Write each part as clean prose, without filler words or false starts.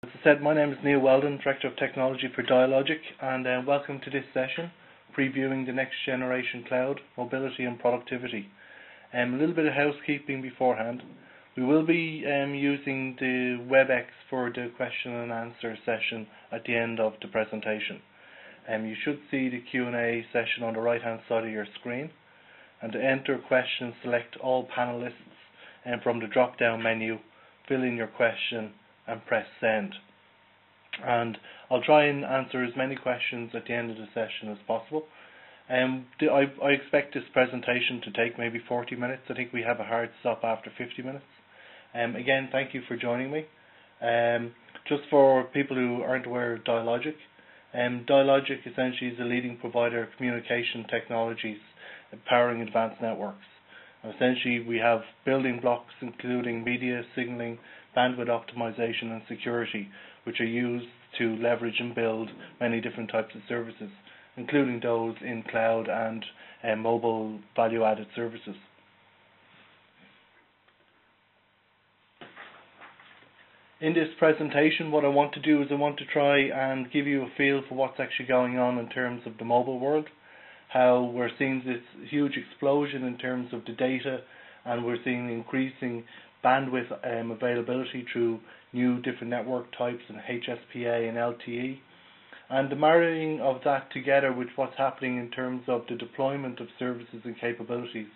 As I said, my name is Neil Weldon, Director of Technology for Dialogic, and welcome to this session, previewing the next generation cloud, mobility and productivity. A little bit of housekeeping beforehand. We will be using the WebEx for the question and answer session at the end of the presentation. You should see the Q&A session on the right hand side of your screen, and to enter a question, select all panelists from the drop down menu, fill in your question and press send. And I'll try and answer as many questions at the end of the session as possible. I expect this presentation to take maybe 40 minutes. I think we have a hard stop after 50 minutes. Again, thank you for joining me. Just for people who aren't aware of Dialogic, Dialogic essentially is a leading provider of communication technologies powering advanced networks. Essentially, we have building blocks including media, signaling, bandwidth optimization and security, which are used to leverage and build many different types of services, including those in cloud and mobile value-added services. In this presentation, what I want to do is I want to try and give you a feel for what's actually going on in terms of the mobile world, how we're seeing this huge explosion in terms of the data, and we're seeing increasing bandwidth availability through new different network types and HSPA and LTE, and the marrying of that together with what's happening in terms of the deployment of services and capabilities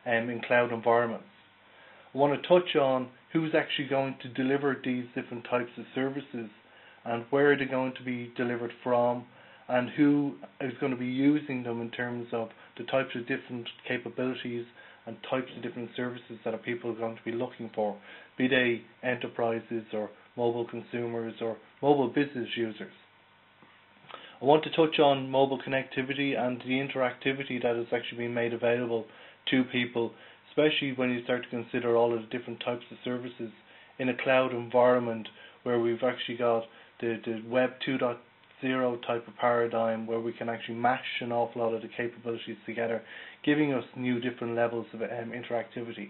in cloud environments. I want to touch on who's actually going to deliver these different types of services and where they're going to be delivered from, and who is going to be using them in terms of the types of different capabilities and types of different services that people are going to be looking for, be they enterprises or mobile consumers or mobile business users. I want to touch on mobile connectivity and the interactivity that is actually being made available to people, especially when you start to consider all of the different types of services in a cloud environment where we've actually got the Web 2.0 type of paradigm where we can actually mash an awful lot of the capabilities together, giving us new different levels of interactivity.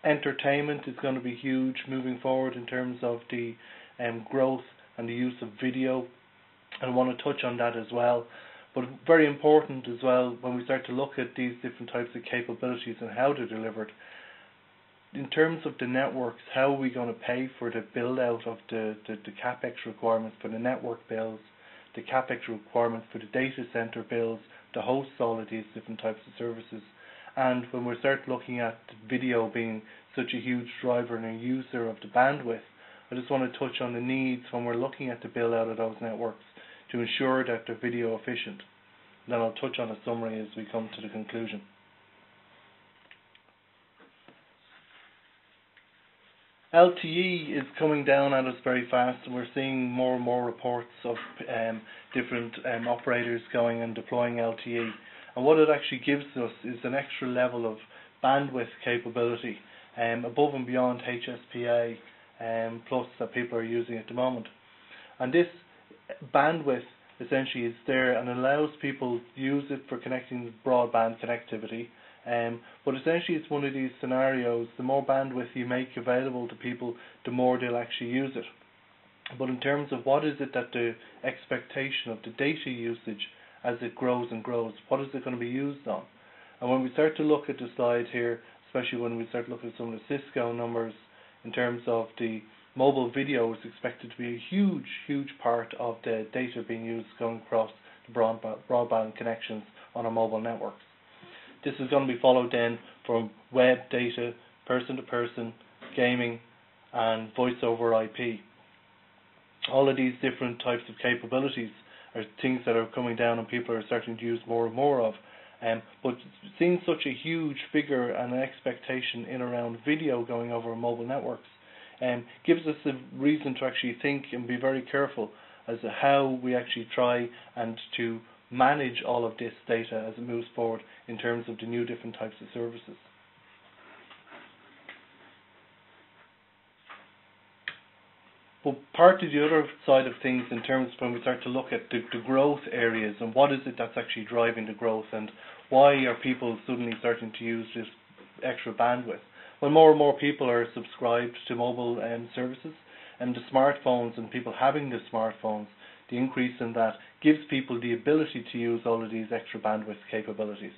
Entertainment is going to be huge moving forward in terms of the growth and the use of video. I want to touch on that as well. But very important as well when we start to look at these different types of capabilities and how they're delivered. In terms of the networks, how are we going to pay for the build out of the capex requirements for the network bills, the capex requirements for the data center bills to host all of these different types of services? And when we start looking at video being such a huge driver and a user of the bandwidth, I just want to touch on the needs when we're looking at the build out of those networks to ensure that they're video efficient. Then I'll touch on a summary as we come to the conclusion. LTE is coming down at us very fast, and we're seeing more and more reports of different operators going and deploying LTE. And what it actually gives us is an extra level of bandwidth capability above and beyond HSPA plus that people are using at the moment. And this bandwidth essentially is there and allows people to use it for connecting broadband connectivity. But essentially it's one of these scenarios, the more bandwidth you make available to people, the more they'll actually use it. But in terms of what is it that the expectation of the data usage as it grows and grows, what is it going to be used on? And when we start to look at the slide here, especially when we start looking at some of the Cisco numbers in terms of the mobile video, is expected to be a huge part of the data being used going across the broadband connections on our mobile networks. This is going to be followed then from web data, person to person, gaming and voice over IP. All of these different types of capabilities are things that are coming down and people are starting to use more and more of. But seeing such a huge figure and an expectation in around video going over mobile networks gives us a reason to actually think and be very careful as to how we actually try and to manage all of this data as it moves forward in terms of the new different types of services. But part of the other side of things in terms of when we start to look at the growth areas and what is it that's actually driving the growth and why are people suddenly starting to use this extra bandwidth? Well, more and more people are subscribed to mobile services and the smartphones and people having the smartphones, the increase in that gives people the ability to use all of these extra bandwidth capabilities.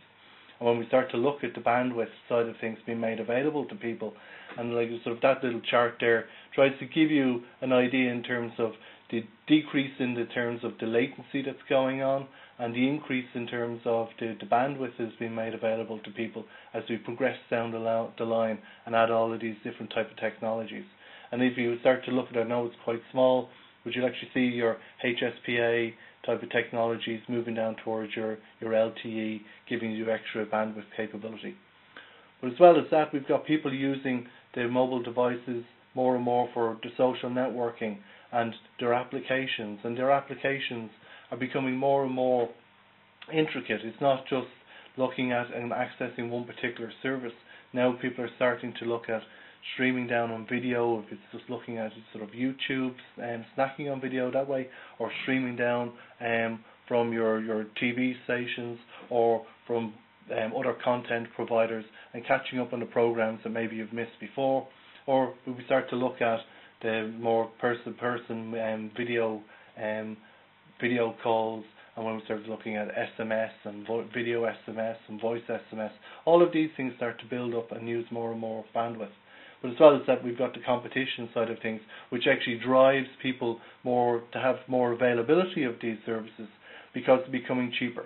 And when we start to look at the bandwidth side of things being made available to people, and like sort of that little chart there tries to give you an idea in terms of the decrease in the terms of the latency that's going on, and the increase in terms of the bandwidth is being made available to people as we progress down the line and add all of these different type of technologies. And if you start to look at it, I know it's quite small, but you'll actually see your HSPA type of technologies moving down towards your LTE, giving you extra bandwidth capability. But as well as that, we've got people using the mobile devices more and more for the social networking and their applications. And their applications are becoming more and more intricate. It's not just looking at and accessing one particular service. Now people are starting to look at streaming down on video, if it's just looking at sort of YouTube and snacking on video that way, or streaming down from your TV stations or from other content providers and catching up on the programs that maybe you've missed before. Or we start to look at the more person-to-person video calls, and when we start looking at SMS and video SMS and voice SMS, all of these things start to build up and use more and more bandwidth. But as well as that, we've got the competition side of things, which actually drives people more to have more availability of these services because they're becoming cheaper.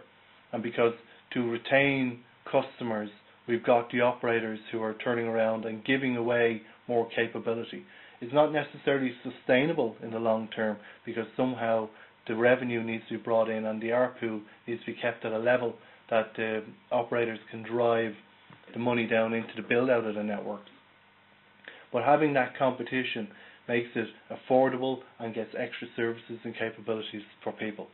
And because to retain customers, we've got the operators who are turning around and giving away more capability. It's not necessarily sustainable in the long term because somehow the revenue needs to be brought in and the ARPU needs to be kept at a level that the operators can drive the money down into the build out of the networks. But having that competition makes it affordable and gets extra services and capabilities for people.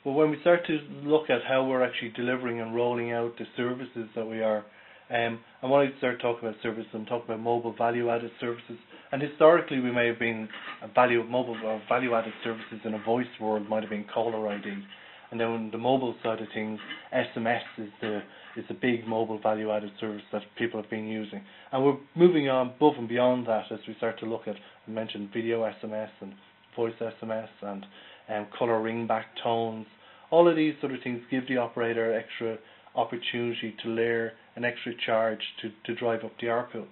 But when we start to look at how we're actually delivering and rolling out the services that we are, and when I start talking about services, I'm talking about mobile value-added services. And historically, we may have been mobile value-added services in a voice world might have been caller ID. And then on the mobile side of things, SMS is the big mobile value-added service that people have been using. And we're moving on above and beyond that as we start to look at, I mentioned video SMS and voice SMS and colour ringback tones. All of these sort of things give the operator extra opportunity to layer an extra charge to drive up the ARPU.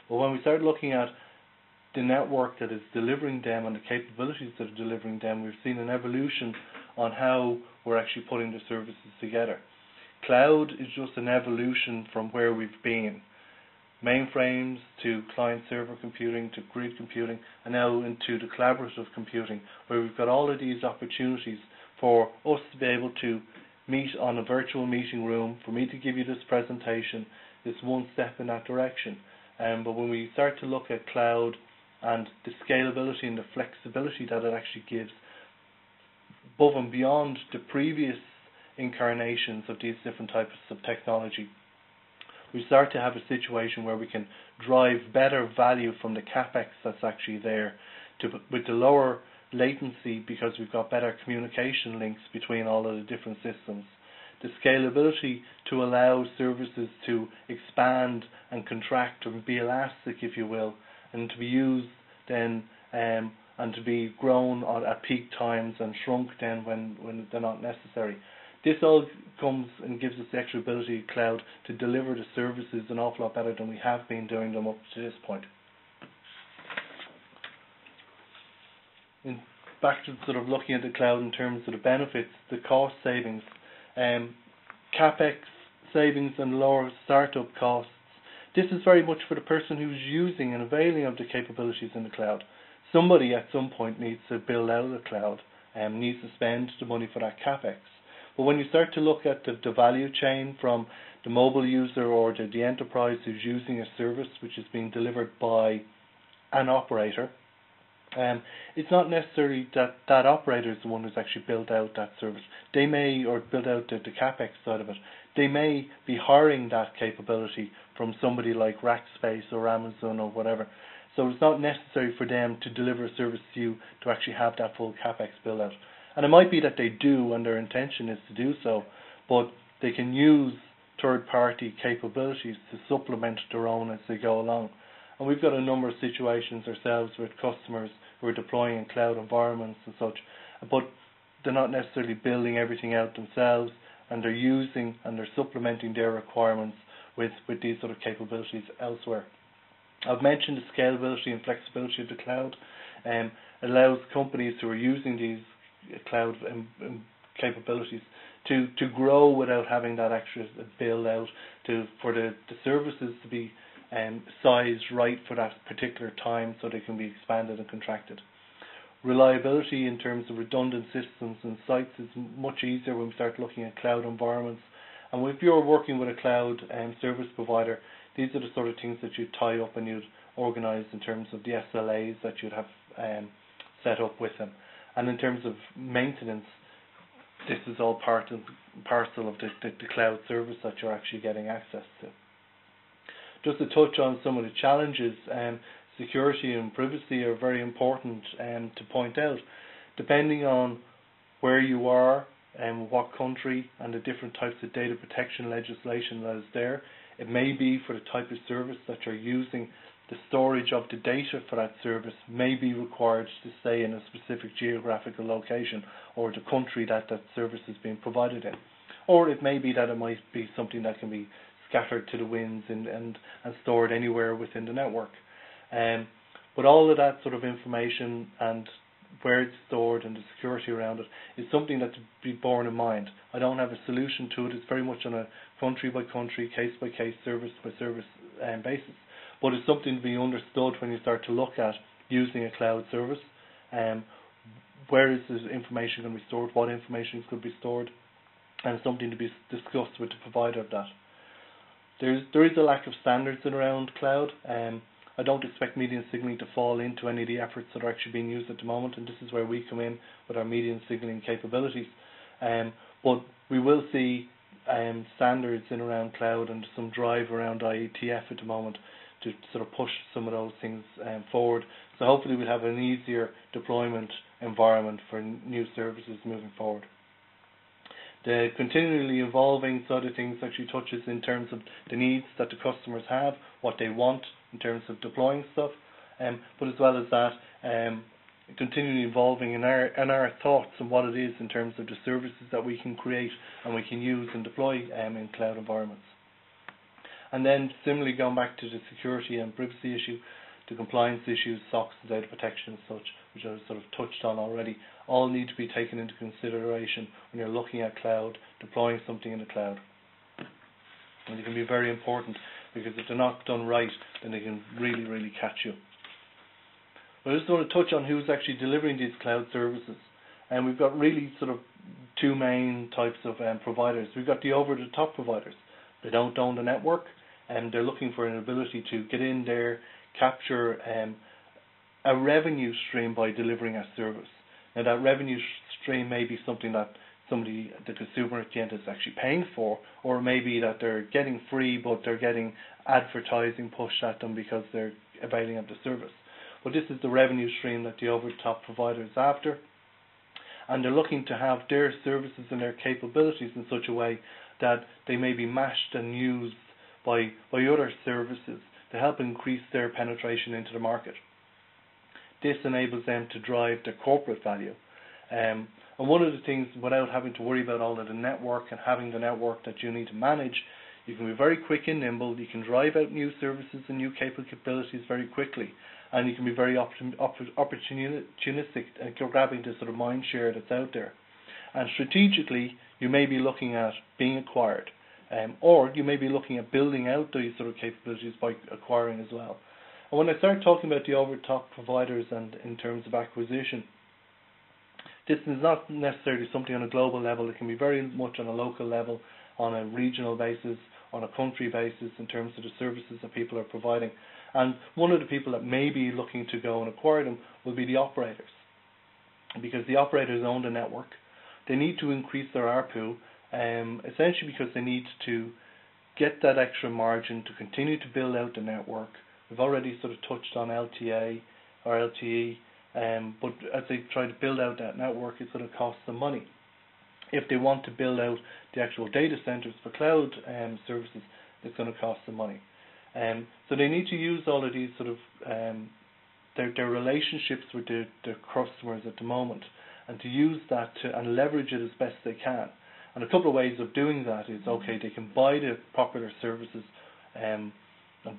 But when we start looking at the network that is delivering them and the capabilities that are delivering them, we've seen an evolution on how we're actually putting the services together. Cloud is just an evolution from where we've been. Mainframes to client-server computing to grid computing, and now into the collaborative computing, where we've got all of these opportunities for us to be able to meet on a virtual meeting room, for me to give you this presentation. It's one step in that direction. But when we start to look at cloud and the scalability and the flexibility that it actually gives, above and beyond the previous incarnations of these different types of technology, we start to have a situation where we can drive better value from the capex that's actually there with the lower latency because we've got better communication links between all of the different systems. The scalability to allow services to expand and contract or be elastic, if you will, and to be used then and to be grown at peak times and shrunk then when they're not necessary. This all comes and gives us the extra ability of cloud to deliver the services an awful lot better than we have been doing them up to this point. And back to sort of looking at the cloud in terms of the benefits, the cost savings, capex savings and lower startup costs. This is very much for the person who's using and availing of the capabilities in the cloud. Somebody at some point needs to build out the cloud and needs to spend the money for that capex. But when you start to look at the value chain from the mobile user or the enterprise who's using a service which is being delivered by an operator, it's not necessarily that operator is the one who's actually built out that service. They may, or built out the capex side of it, they may be hiring that capability from somebody like Rackspace or Amazon or whatever. So it's not necessary for them to deliver a service to you to actually have that full capex build out. And it might be that they do and their intention is to do so, but they can use third-party capabilities to supplement their own as they go along. And we've got a number of situations ourselves with customers who are deploying in cloud environments and such, but they're not necessarily building everything out themselves, and they're using and they're supplementing their requirements with these sort of capabilities elsewhere. I've mentioned the scalability and flexibility of the cloud. It allows companies who are using these cloud capabilities to grow without having that extra build out for the services to be sized right for that particular time so they can be expanded and contracted. Reliability in terms of redundant systems and sites is much easier when we start looking at cloud environments. And if you're working with a cloud service provider, these are the sort of things that you'd tie up and you'd organise in terms of the SLAs that you'd have set up with them. And in terms of maintenance, this is all part and parcel of the cloud service that you're actually getting access to. Just to touch on some of the challenges, security and privacy are very important to point out. Depending on where you are and what country and the different types of data protection legislation that is there, it may be for the type of service that you're using, the storage of the data for that service may be required to stay in a specific geographical location or the country that that service is being provided in. Or it may be that it might be something that can be scattered to the winds and stored anywhere within the network. But all of that sort of information and where it's stored and the security around it is something that to be borne in mind. I don't have a solution to it. It's very much on a country by country, case by case, service by service basis. But it's something to be understood when you start to look at using a cloud service. Where is this information going to be stored? What information could be stored? And something to be discussed with the provider of that. There is a lack of standards around cloud. I don't expect medium signaling to fall into any of the efforts that are actually being used at the moment, and this is where we come in with our medium signaling capabilities. But we will see standards in around cloud and some drive around IETF at the moment to sort of push some of those things forward. So hopefully we'll have an easier deployment environment for new services moving forward. The continually evolving side of things actually touches in terms of the needs that the customers have, what they want in terms of deploying stuff, but as well as that, continually evolving in our thoughts on what it is in terms of the services that we can create and we can use and deploy in cloud environments. And then similarly going back to the security and privacy issue, the compliance issues, SOX and data protection and such, which I sort of touched on already, all need to be taken into consideration when you're looking at cloud, deploying something in the cloud. And they can be very important because if they're not done right, then they can really, really catch you. But I just want to touch on who's actually delivering these cloud services. And we've got really sort of two main types of providers. We've got the over-the-top providers. They don't own the network, and they're looking for an ability to get in there, capture a revenue stream by delivering a service. Now that revenue stream may be something that somebody, the consumer at the end, is actually paying for, or maybe that they're getting free but they're getting advertising pushed at them because they're availing of the service. But this is the revenue stream that the over-the-top provider is after, and they're looking to have their services and their capabilities in such a way that they may be matched and used by other services to help increase their penetration into the market. This enables them to drive their corporate value. And one of the things, without having to worry about all of the network and having the network that you need to manage, you can be very quick and nimble. You can drive out new services and new capabilities very quickly, and you can be very opportunistic and grabbing the sort of mind share that's out there. And strategically, you may be looking at being acquired, or you may be looking at building out these sort of capabilities by acquiring as well. And when I start talking about the over-the-top providers and in terms of acquisition, this is not necessarily something on a global level. It can be very much on a local level, on a regional basis, on a country basis in terms of the services that people are providing. And one of the people that may be looking to go and acquire them will be the operators, because the operators own the network. They need to increase their ARPU, essentially because they need to get that extra margin to continue to build out the network. We've already sort of touched on LTA or LTE, but as they try to build out that network, it's going to cost them money. If they want to build out the actual data centers for cloud services, it's going to cost them money. So they need to use all of these sort of their relationships with their customers at the moment, and to use that and leverage it as best they can. And a couple of ways of doing that is, okay, they can buy the popular services and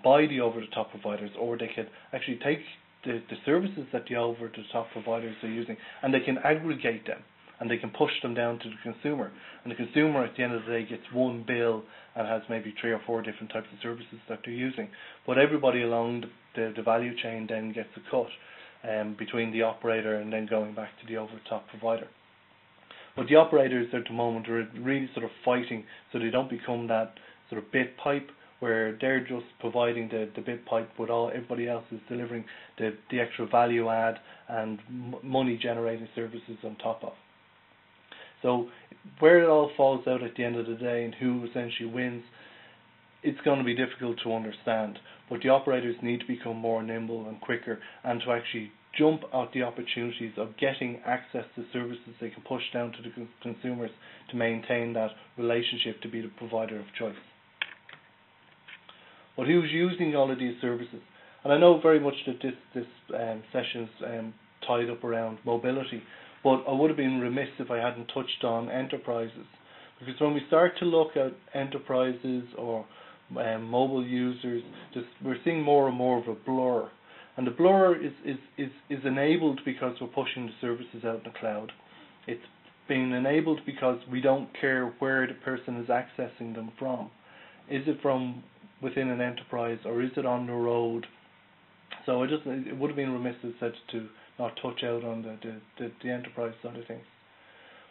buy the over-the-top providers, or they can actually take the services that the over-the-top providers are using, and they can aggregate them, and they can push them down to the consumer. And the consumer at the end of the day gets one bill and has maybe 3 or 4 different types of services that they're using. But everybody along the value chain then gets a cut between the operator and then going back to the over-the-top provider. But the operators at the moment are really sort of fighting so they don't become that sort of bit pipe where they're just providing the bit pipe, but everybody else is delivering the extra value add and money generating services on top of. So where it all falls out at the end of the day and who essentially wins, it's going to be difficult to understand. But the operators need to become more nimble and quicker, and to actually jump at the opportunities of getting access to services they can push down to the consumers to maintain that relationship to be the provider of choice. But who's using all of these services? And I know very much that this session is tied up around mobility, but I would have been remiss if I hadn't touched on enterprises. Because when we start to look at enterprises or mobile users, we're seeing more and more of a blur. And the blur is enabled because we're pushing the services out in the cloud. It's being enabled because we don't care where the person is accessing them from. Is it from within an enterprise, or is it on the road? So it would have been remiss, as I said, to not touch out on the enterprise side of things.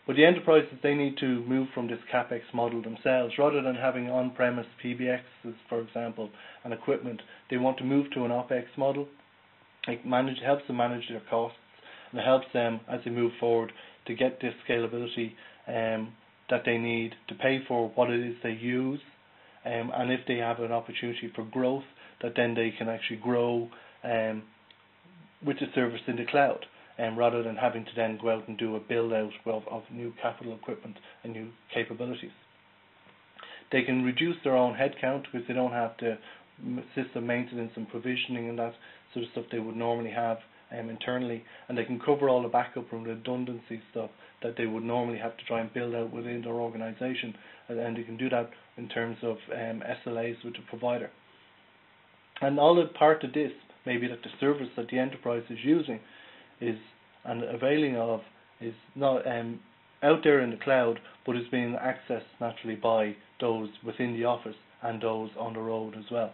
But the enterprises, they need to move from this CapEx model themselves. Rather than having on-premise PBXs, for example, and equipment, they want to move to an OpEx model. It helps them manage their costs, and it helps them, as they move forward, to get this scalability that they need to pay for what it is they use. And if they have an opportunity for growth, that then they can actually grow with the service in the cloud, rather than having to then go out and do a build out of new capital equipment and new capabilities. They can reduce their own headcount because they don't have the system maintenance and provisioning and that sort of stuff they would normally have internally, and they can cover all the backup and redundancy stuff that they would normally have to try and build out within their organization, and they can do that in terms of SLAs with the provider. And all a part of this, maybe that the service that the enterprise is using is and availing of is not out there in the cloud, but is being accessed naturally by those within the office and those on the road as well.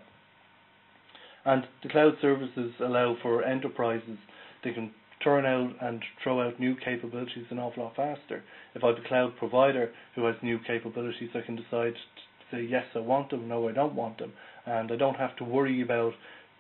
And the cloud services allow for enterprises, they can turn out and throw out new capabilities an awful lot faster. If I have a cloud provider who has new capabilities, I can decide to say, yes, I want them, no, I don't want them. And I don't have to worry about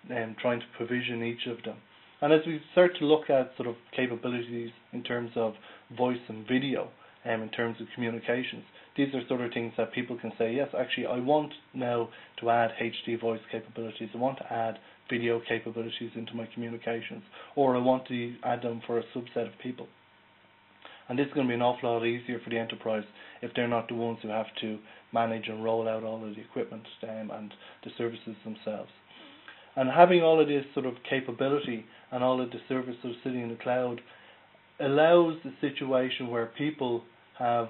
trying to provision each of them. And as we start to look at sort of capabilities in terms of voice and video, in terms of communications, these are sort of things that people can say, yes, actually I want now to add HD voice capabilities, I want to add video capabilities into my communications, or I want to add them for a subset of people. And this is going to be an awful lot easier for the enterprise if they're not the ones who have to manage and roll out all of the equipment and the services themselves. And having all of this sort of capability and all of the services sitting in the cloud allows the situation where people have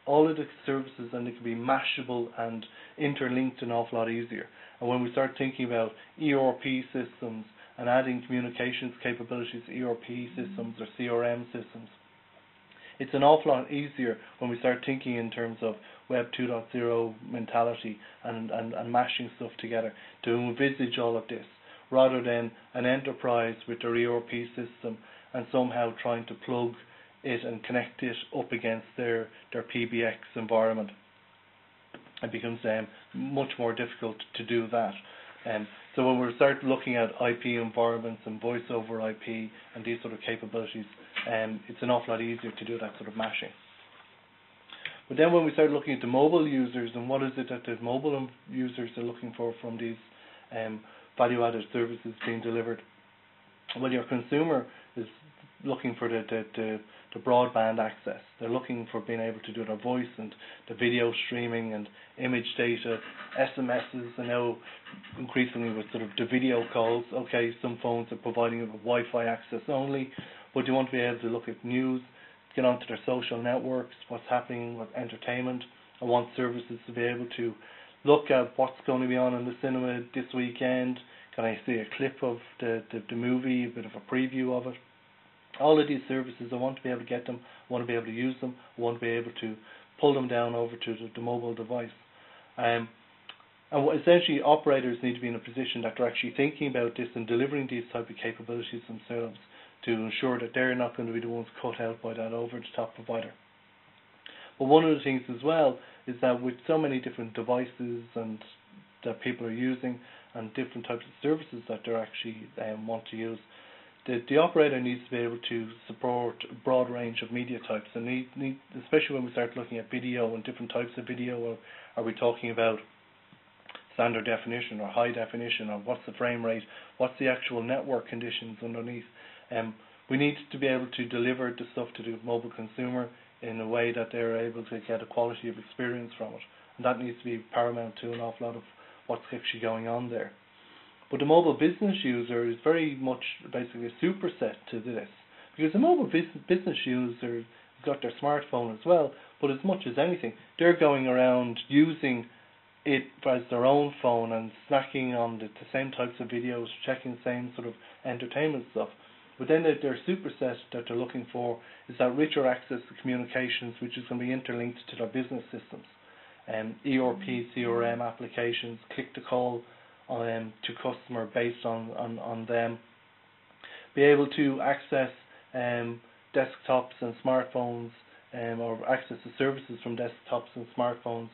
all of the services and they can be mashable and interlinked an awful lot easier. And when we start thinking about ERP systems and adding communications capabilities to ERP systems or CRM systems, it's an awful lot easier when we start thinking in terms of Web 2.0 mentality and mashing stuff together to envisage all of this, rather than an enterprise with their ERP system and somehow trying to plug it and connect it up against their PBX environment. It becomes much more difficult to do that. So when we start looking at IP environments and voice over IP and these sort of capabilities, it's an awful lot easier to do that sort of mashing. But then when we start looking at the mobile users and what is it that the mobile users are looking for from these value-added services being delivered, well, your consumer is looking for the broadband access. They're looking for being able to do their voice and the video streaming and image data, SMSs, and now increasingly with sort of the video calls. Okay, some phones are providing it with Wi-Fi access only, but you want to be able to look at news, get onto their social networks, what's happening with entertainment. I want services to be able to look at what's going to be on in the cinema this weekend. Can I see a clip of the movie, a bit of a preview of it? All of these services, I want to be able to get them, I want to be able to use them, I want to be able to pull them down over to the mobile device. And essentially, operators need to be in a position that they're actually thinking about this and delivering these type of capabilities themselves to ensure that they're not going to be the ones cut out by that over-the-top provider. But one of the things as well is that with so many different devices and that people are using and different types of services that they're actually want to use, the operator needs to be able to support a broad range of media types, and especially when we start looking at video and different types of video. Or are we talking about standard definition or high definition, or what's the frame rate, what's the actual network conditions underneath? We need to be able to deliver the stuff to the mobile consumer in a way that they're able to get a quality of experience from it, and that needs to be paramount to an awful lot of what's actually going on there. But the mobile business user is very much basically a superset to this, because the mobile business user has got their smartphone as well, but as much as anything, they're going around using it as their own phone and snacking on the same types of videos, checking the same sort of entertainment stuff. But then their superset that they're looking for is that richer access to communications, which is going to be interlinked to their business systems. ERP, CRM applications, click-to-call to customer based on them. Be able to access desktops and smartphones, or access to services from desktops and smartphones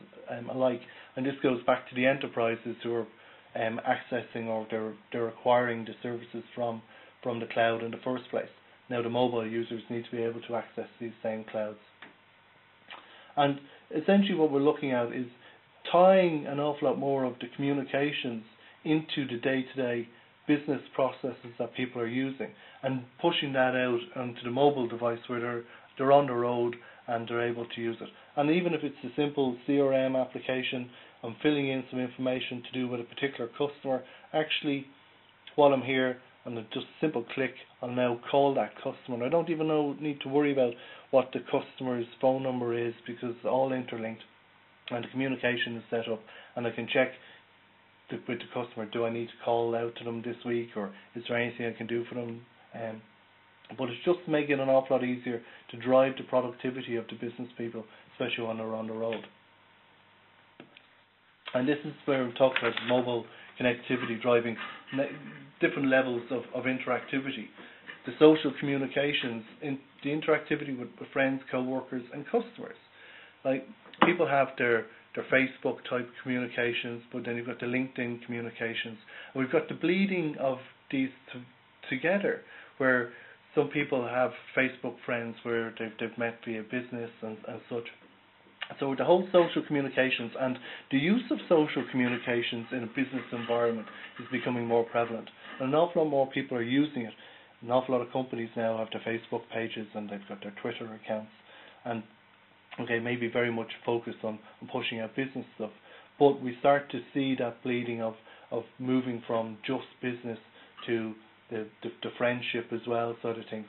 alike. And this goes back to the enterprises who are accessing, or they're acquiring the services from the cloud in the first place. Now the mobile users need to be able to access these same clouds. And essentially what we're looking at is tying an awful lot more of the communications into the day-to-day business processes that people are using, and pushing that out onto the mobile device where they're on the road and they're able to use it. And even if it's a simple CRM application, I'm filling in some information to do with a particular customer, actually while I'm here, and just a simple click, I'll now call that customer. And I don't even need to worry about what the customer's phone number is, because it's all interlinked and the communication is set up, and I can check with the customer, do I need to call out to them this week, or is there anything I can do for them? But it's just making it an awful lot easier to drive the productivity of the business people, especially when they're on the road. And this is where we talk about mobile connectivity driving different levels of interactivity. The social communications, the interactivity with friends, co-workers and customers. Like, people have their Facebook type communications, but then you've got the LinkedIn communications. And we've got the bleeding of these together, where some people have Facebook friends where they've met via business and such. So the whole social communications and the use of social communications in a business environment is becoming more prevalent. And an awful lot more people are using it. An awful lot of companies now have their Facebook pages and they've got their Twitter accounts. And maybe very much focused on pushing out business stuff. But we start to see that bleeding of moving from just business to the friendship as well side of things.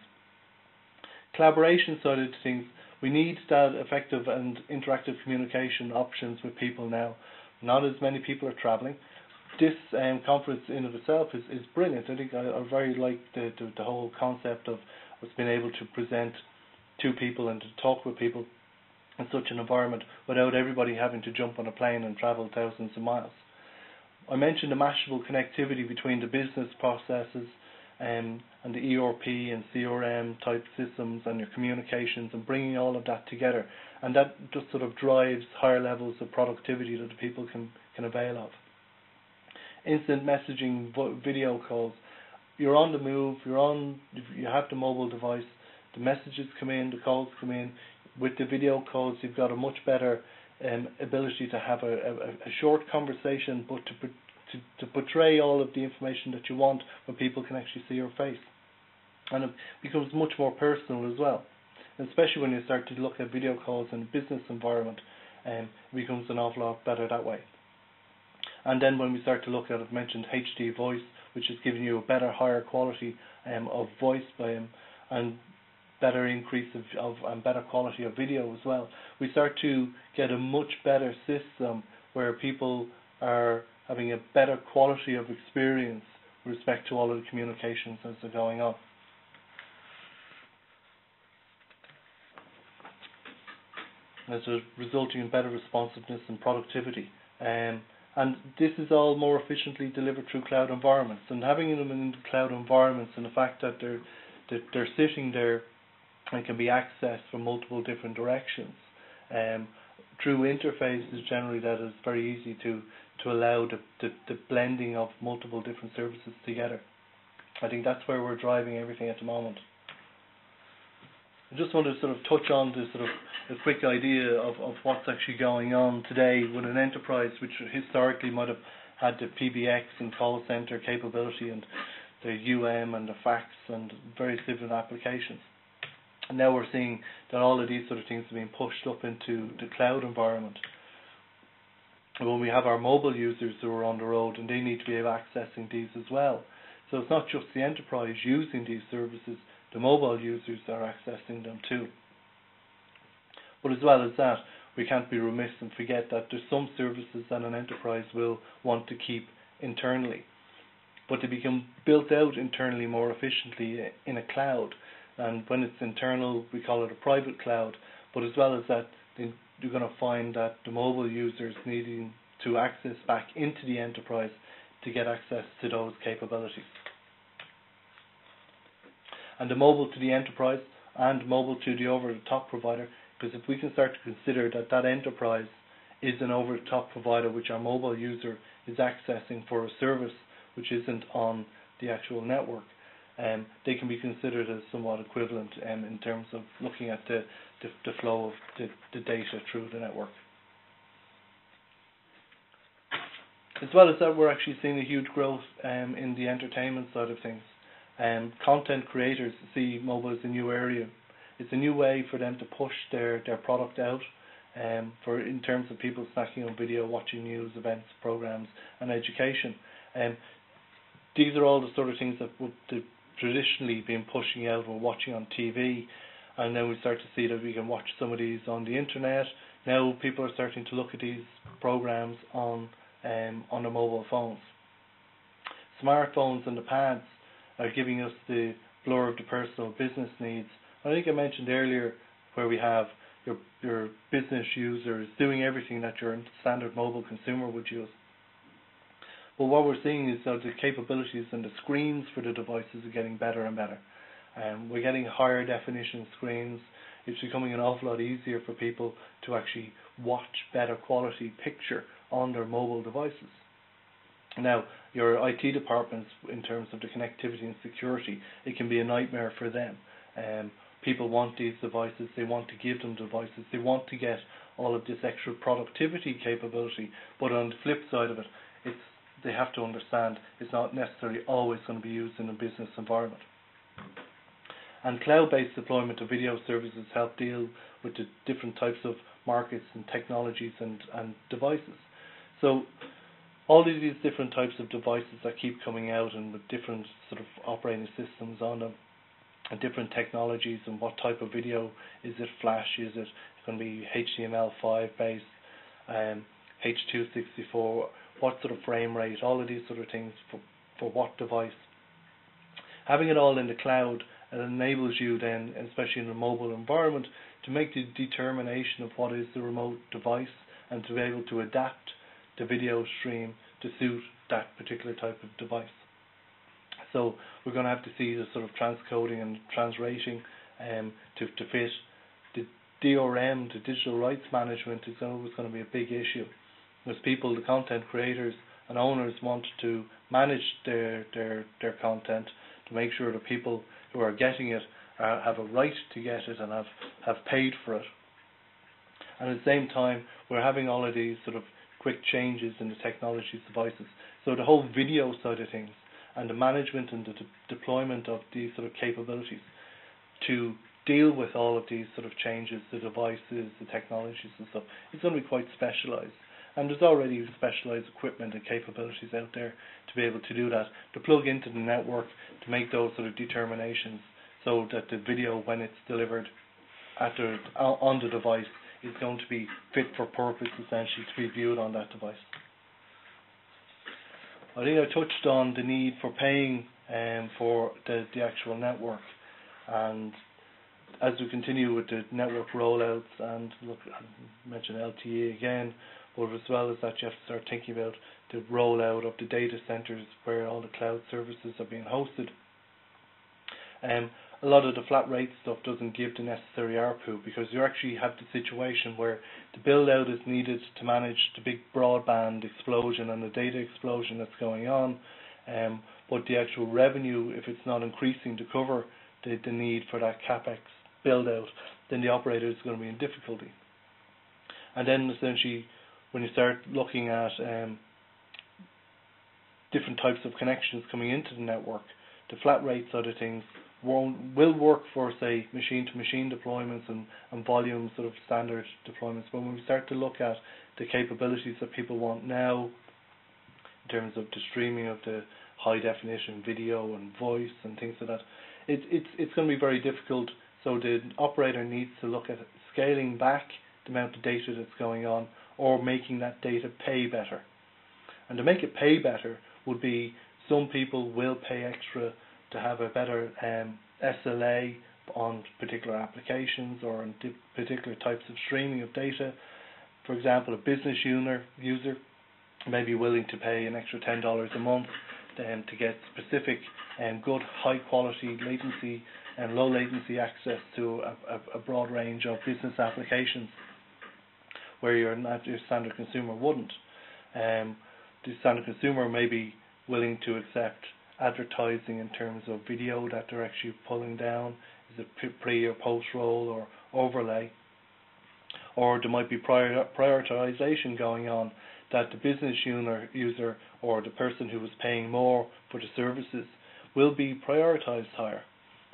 Collaboration side of things, we need that effective and interactive communication options with people now. Not as many people are travelling. This conference in of itself is brilliant. I think I very like the whole concept of us being able to present to people and to talk with people in such an environment without everybody having to jump on a plane and travel thousands of miles. I mentioned the mashable connectivity between the business processes and the ERP and CRM type systems and your communications, and bringing all of that together, and that just sort of drives higher levels of productivity that the people can avail of. Instant messaging, video calls. You're on the move, you have the mobile device, the messages come in, the calls come in. With the video calls, you've got a much better ability to have a short conversation, but to portray all of the information that you want, where people can actually see your face. and it becomes much more personal as well. And especially when you start to look at video calls in a business environment, it becomes an awful lot better that way. And then when we start to look at, I've mentioned HD voice, which is giving you a better, higher quality of voice and better increase of and better quality of video as well. We start to get a much better system where people are having a better quality of experience with respect to all of the communications as they're going on. As a resulting in better responsiveness and productivity. And this is all more efficiently delivered through cloud environments. And having them in cloud environments, and the fact that they're sitting there and can be accessed from multiple different directions, through interfaces generally, that is very easy to allow the blending of multiple different services together. I think that's where we're driving everything at the moment. I just want to sort of touch on this sort of a quick idea of what's actually going on today with an enterprise which historically might have had the PBX and call center capability and the and the fax and various different applications. And now we're seeing that all of these sort of things are being pushed up into the cloud environment. When we have our mobile users who are on the road, and they need to be able accessing these as well. So it's not just the enterprise using these services, the mobile users are accessing them too. But as well as that, we can't be remiss and forget that there's some services that an enterprise will want to keep internally, but they become built out internally more efficiently in a cloud. And when it's internal, we call it a private cloud. But as well as that, you're going to find that the mobile users needing to access back into the enterprise to get access to those capabilities. And the mobile to the enterprise and mobile to the over-the-top provider, because if we can start to consider that that enterprise is an over-the-top provider which our mobile user is accessing for a service which isn't on the actual network, they can be considered as somewhat equivalent in terms of looking at the flow of the data through the network. As well as that, we're actually seeing a huge growth in the entertainment side of things. Content creators see mobile as a new area. It's a new way for them to push their product out in terms of people snacking on video, watching news, events, programs and education. These are all the sort of things that would traditionally been pushing out or watching on TV, and then we start to see that we can watch some of these on the internet. Now people are starting to look at these programs on their mobile phones. Smartphones and the pads are giving us the blur of the personal business needs. I think I mentioned earlier where we have your business users doing everything that your standard mobile consumer would use. But what we're seeing is that the capabilities and the screens for the devices are getting better and better. We're getting higher definition screens. It's becoming an awful lot easier for people to actually watch better quality picture on their mobile devices. Now, your IT departments, in terms of the connectivity and security, it can be a nightmare for them. People want these devices, they want to give them devices, they want to get all of this extra productivity capability, but on the flip side of it, they have to understand it's not necessarily always going to be used in a business environment. And cloud-based deployment of video services help deal with the different types of markets and technologies and devices. So all of these different types of devices that keep coming out and with different sort of operating systems on them and different technologies and what type of video, is it flash, is it going to be HTML5 based, H.264, what sort of frame rate, all of these sort of things for what device. Having it all in the cloud, it enables you then, especially in a mobile environment, to make the determination of what is the remote device and to be able to adapt the video stream to suit that particular type of device. So we're going to have to see the sort of transcoding and transrating to fit. The DRM, the digital rights management, is always going to be a big issue. Because people, the content creators and owners, want to manage their content to make sure that people who are getting it have a right to get it and have paid for it. And at the same time, we're having all of these sort of quick changes in the technology devices. So the whole video side of things and the management and the deployment of these sort of capabilities to deal with all of these sort of changes, the devices, the technologies and stuff, it's going to be quite specialised. And there's already specialised equipment and capabilities out there to be able to do that, to plug into the network, to make those sort of determinations so that the video, when it's delivered on the device, is going to be fit for purpose, essentially, to be viewed on that device. I think I touched on the need for paying for the actual network, and as we continue with the network rollouts, and look, I mentioned LTE again, but as well as that, you have to start thinking about the rollout of the data centers where all the cloud services are being hosted. A lot of the flat rate stuff doesn't give the necessary ARPU, because you actually have the situation where the build out is needed to manage the big broadband explosion and the data explosion that's going on, but the actual revenue, if it's not increasing to cover the need for that capex build out, then the operator is going to be in difficulty. And then essentially, when you start looking at different types of connections coming into the network, the flat rate side of things will work for, say, machine-to-machine deployments and volume sort of standard deployments. But when we start to look at the capabilities that people want now, in terms of the streaming of the high-definition video and voice and things like that, it's going to be very difficult. So the operator needs to look at scaling back the amount of data that's going on, or making that data pay better. And to make it pay better would be, some people will pay extra to have a better SLA on particular applications or on particular types of streaming of data. For example, a business user may be willing to pay an extra $10 a month to get specific and good high quality latency and low latency access to a broad range of business applications where your standard consumer wouldn't. The standard consumer may be willing to accept advertising in terms of video that they're actually pulling down, is it pre or post roll or overlay, or there might be prioritization going on, that the business user or the person who is paying more for the services will be prioritized higher.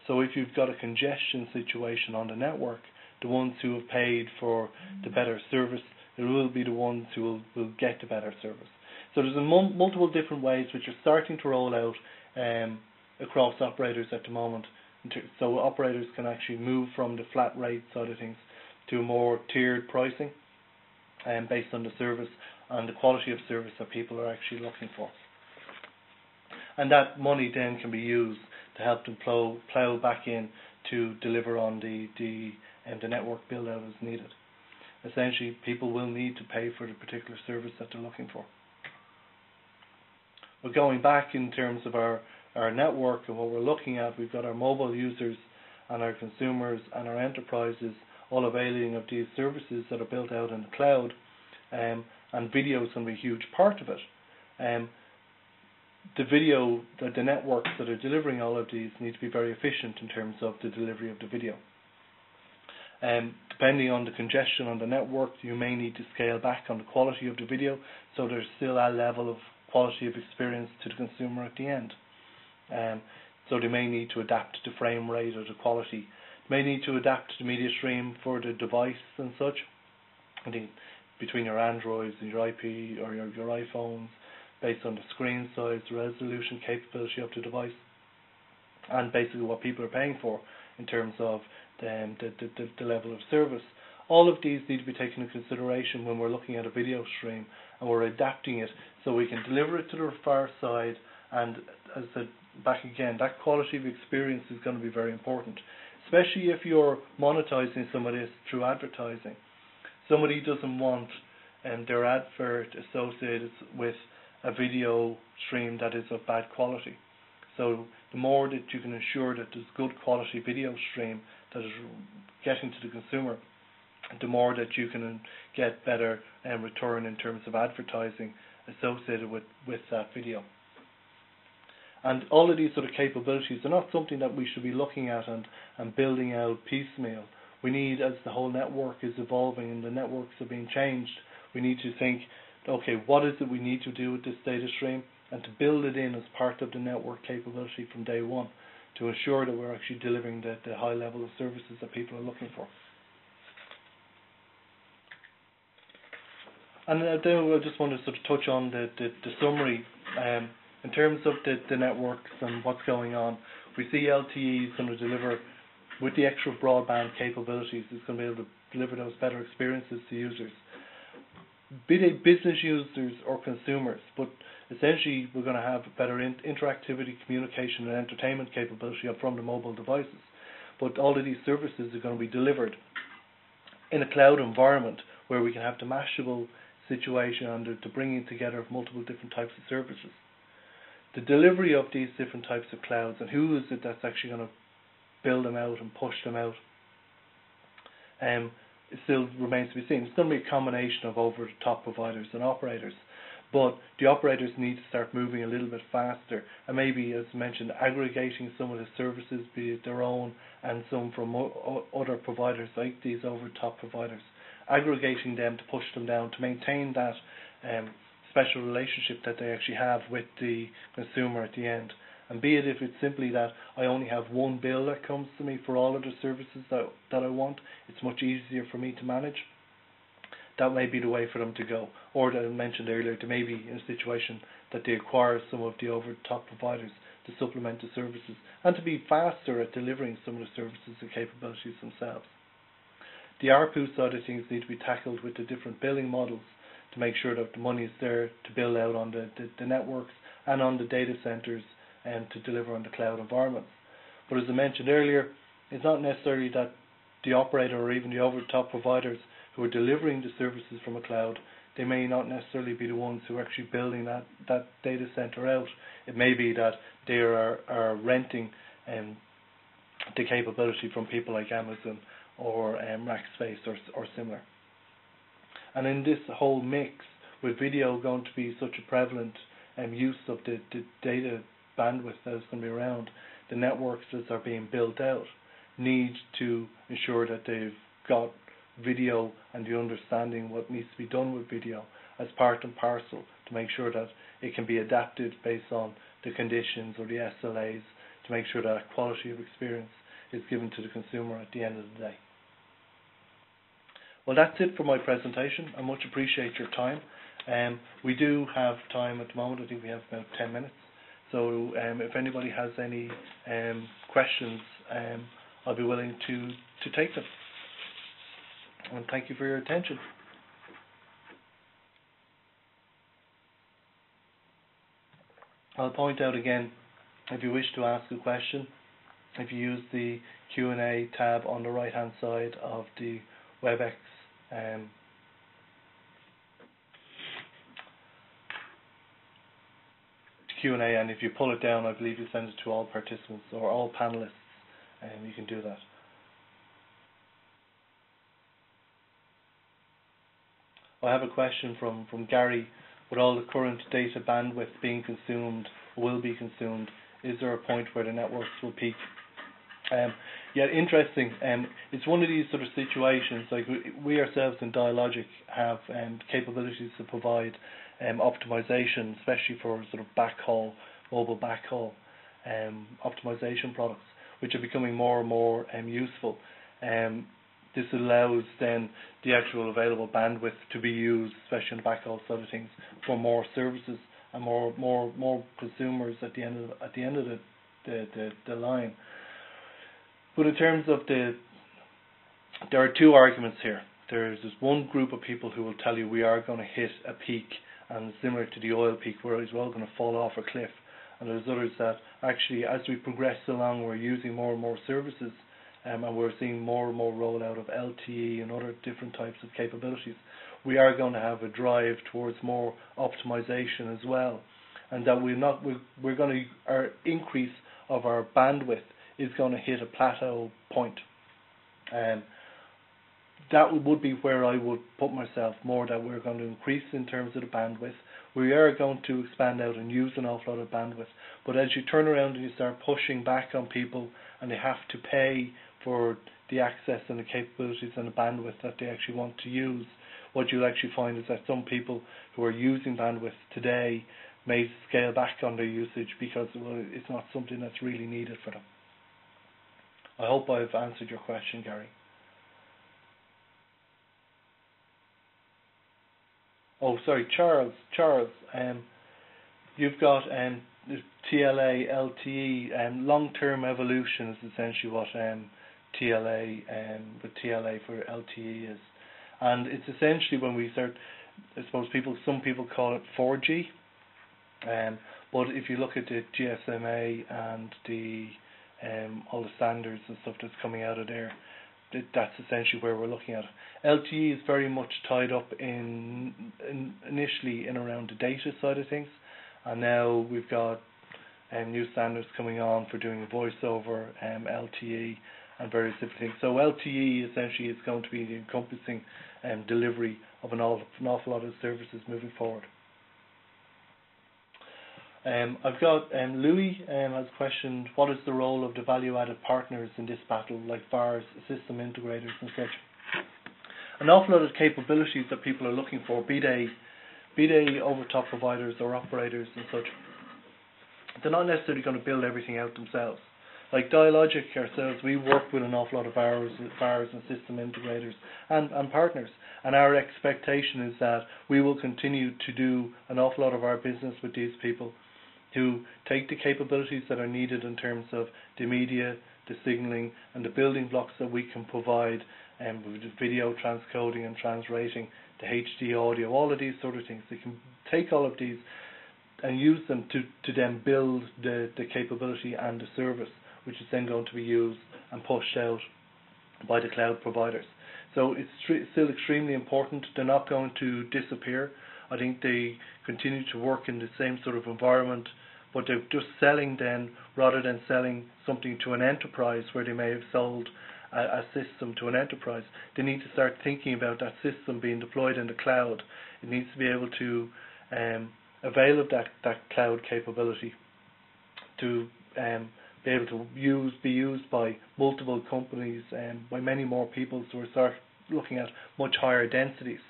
So if you've got a congestion situation on the network, the ones who have paid for the better service, it will be the ones who will get the better service. So there's multiple different ways which are starting to roll out across operators at the moment. So operators can actually move from the flat rate side of things to more tiered pricing based on the service and the quality of service that people are actually looking for. And that money then can be used to help them plow back in to deliver on the network build out as needed. Essentially, people will need to pay for the particular service that they're looking for. But going back in terms of our network and what we're looking at, we've got our mobile users and our consumers and our enterprises all availing of these services that are built out in the cloud, and video is going to be a huge part of it. The networks that are delivering all of these need to be very efficient in terms of the delivery of the video. Depending on the congestion on the network, you may need to scale back on the quality of the video, so there's still a level of quality of experience to the consumer at the end. So they may need to adapt the frame rate or the quality. They may need to adapt the media stream for the device and such. I think between your Androids and your IP or your iPhones, based on the screen size, the resolution capability of the device, and basically what people are paying for in terms of the level of service. All of these need to be taken into consideration when we're looking at a video stream and we're adapting it so we can deliver it to the far side. And as I said back again, that quality of experience is going to be very important, especially if you're monetizing some of this through advertising. Somebody doesn't want their advert associated with a video stream that is of bad quality. So the more that you can ensure that there's good quality video stream that is getting to the consumer, the more that you can get better return in terms of advertising associated with that video. And all of these sort of capabilities are not something that we should be looking at and building out piecemeal. We need, as the whole network is evolving and the networks are being changed, we need to think okay, what is it we need to do with this data stream, and to build it in as part of the network capability from day one to ensure that we're actually delivering the high level of services that people are looking for. And then I just want to sort of touch on the summary. In terms of the networks and what's going on, we see LTE is going to deliver, with the extra broadband capabilities, it's going to be able to deliver those better experiences to users, be they business users or consumers. But essentially, we're going to have better interactivity, communication, and entertainment capability from the mobile devices. But all of these services are going to be delivered in a cloud environment where we can have the mashable situation and the bringing together of multiple different types of services. The delivery of these different types of clouds, and who is it that's actually going to build them out and push them out, it still remains to be seen. It's going to be a combination of over-the-top providers and operators, but the operators need to start moving a little bit faster, and maybe, as mentioned, aggregating some of the services, be it their own and some from other providers like these over-the-top providers, aggregating them to push them down to maintain that special relationship that they actually have with the consumer at the end. And be it if it's simply that I only have one bill that comes to me for all of the services that I want, it's much easier for me to manage. That may be the way for them to go. Or, that I mentioned earlier, they may be in a situation that they acquire some of the over-the-top providers to supplement the services and to be faster at delivering some of the services and capabilities themselves. The ARPU side of things need to be tackled with the different billing models to make sure that the money is there to build out on the networks and on the data centers and to deliver on the cloud environments. But as I mentioned earlier, it's not necessarily that the operator or even the over-the-top providers who are delivering the services from a cloud, they may not necessarily be the ones who are actually building that data center out. It may be that they are renting the capability from people like Amazon or Rackspace or similar. And in this whole mix, with video going to be such a prevalent use of the data bandwidth that is going to be around, the networks that are being built out need to ensure that they've got video and the understanding what needs to be done with video as part and parcel to make sure that it can be adapted based on the conditions or the SLAs to make sure that quality of experience is given to the consumer at the end of the day. Well, that's it for my presentation. I much appreciate your time. We do have time at the moment. I think we have about 10 minutes. So if anybody has any questions, I'll be willing to take them. And thank you for your attention. I'll point out again, if you wish to ask a question, if you use the Q&A tab on the right hand side of the WebEx Q&A, and if you pull it down, I believe you send it to all participants or all panelists, and you can do that. I have a question from Gary. With all the current data bandwidth being consumed, will be consumed, is there a point where the networks will peak? Yeah, interesting. It's one of these sort of situations, like we ourselves in Dialogic have capabilities to provide optimization, especially for sort of backhaul, mobile backhaul optimization products, which are becoming more and more useful. This allows then the actual available bandwidth to be used, especially on the backhaul side of things, for more services and more consumers at the end of the line. But in terms of there are two arguments here. There's this one group of people who will tell you we are going to hit a peak, and similar to the oil peak, where it's all going to fall off a cliff. And there's others that actually, as we progress along, we're using more and more services, and we're seeing more and more rollout of LTE and other different types of capabilities. We are going to have a drive towards more optimization as well, and that we're going to, our increase of our bandwidth is going to hit a plateau point. That would be where I would put myself more, that we're going to increase in terms of the bandwidth. We are going to expand out and use an awful lot of bandwidth. But as you turn around and you start pushing back on people and they have to pay for the access and the capabilities and the bandwidth that they actually want to use, what you'll actually find is that some people who are using bandwidth today may scale back on their usage because, well, it's not something that's really needed for them. I hope I've answered your question, Gary. Oh, sorry, Charles, you've got TLA, LTE, long-term evolution is essentially what TLA, with TLA for LTE is. And it's essentially when we start, I suppose some people call it 4G, but if you look at the GSMA and the all the standards and stuff that's coming out of there, that's essentially where we're looking at. LTE is very much tied up initially in around the data side of things, and now we've got new standards coming on for doing voice over LTE and various different things. So LTE essentially is going to be the encompassing delivery of an awful lot of services moving forward. I've got Louis has questioned, what is the role of the value-added partners in this battle, like VARs, system integrators and such? An awful lot of capabilities that people are looking for, be they over-top providers or operators and such, they're not necessarily going to build everything out themselves. Like Dialogic ourselves, we work with an awful lot of VARs and system integrators and partners, and our expectation is that we will continue to do an awful lot of our business with these people to take the capabilities that are needed in terms of the media, the signaling, and the building blocks that we can provide, with the video transcoding and transrating, the HD audio, all of these sort of things. They can take all of these and use them to then build the capability and the service, which is then going to be used and pushed out by the cloud providers. So it's still extremely important. They're not going to disappear. I think they continue to work in the same sort of environment, but they're just selling then, rather than selling something to an enterprise where they may have sold a system to an enterprise. They need to start thinking about that system being deployed in the cloud. It needs to be able to avail of that cloud capability to be able to be used by multiple companies and by many more people, so we start looking at much higher densities.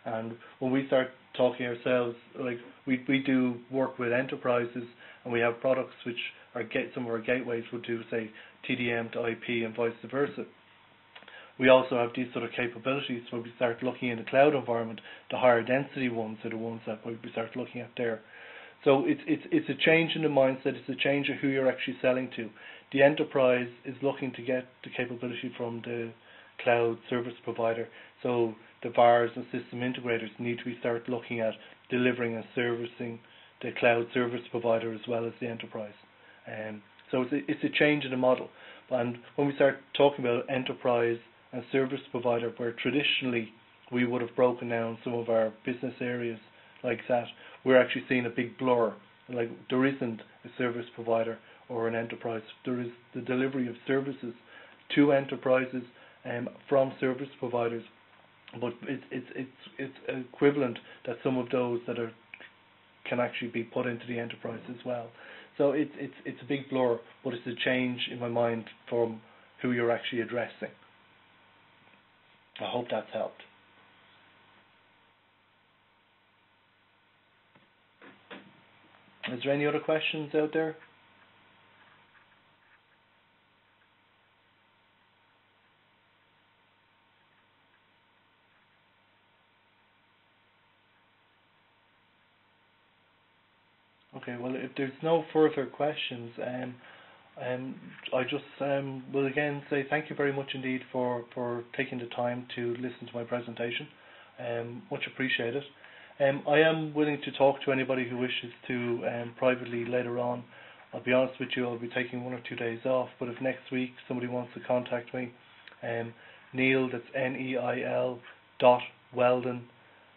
And when we start talking ourselves, like we do work with enterprises, and we have products which are some of our gateways would do, say, TDM to IP and vice versa. We also have these sort of capabilities where we start looking in the cloud environment. The higher density ones are the ones that we start looking at there. So it's a change in the mindset. It's a change of who you're actually selling to. The enterprise is looking to get the capability from the cloud service provider. So the VARs and system integrators need to start looking at delivering and servicing the cloud service provider as well as the enterprise. So it's a change in the model. And when we start talking about enterprise and service provider, where traditionally we would have broken down some of our business areas like that, we're actually seeing a big blur. Like, there isn't a service provider or an enterprise. There is the delivery of services to enterprises from service providers, but it's equivalent that some of those that can actually be put into the enterprise as well. So it's a big blur, but it's a change in my mind from who you're actually addressing. I hope that's helped. Is there any other questions out there? Okay, well, if there's no further questions, I just will again say thank you very much indeed for taking the time to listen to my presentation. Much appreciated. I am willing to talk to anybody who wishes to privately later on. I'll be honest with you, I'll be taking 1 or 2 days off, but if next week somebody wants to contact me, Neil, that's Neil .Weldon,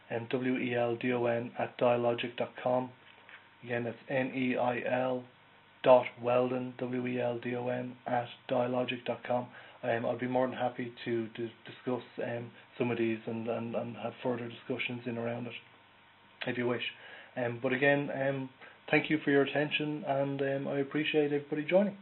WELDON @dialogic.com. Again, that's Neil .Weldon, WELDON @dialogic.com. I'll be more than happy to discuss some of these and have further discussions in around it, if you wish. But again, thank you for your attention, and I appreciate everybody joining.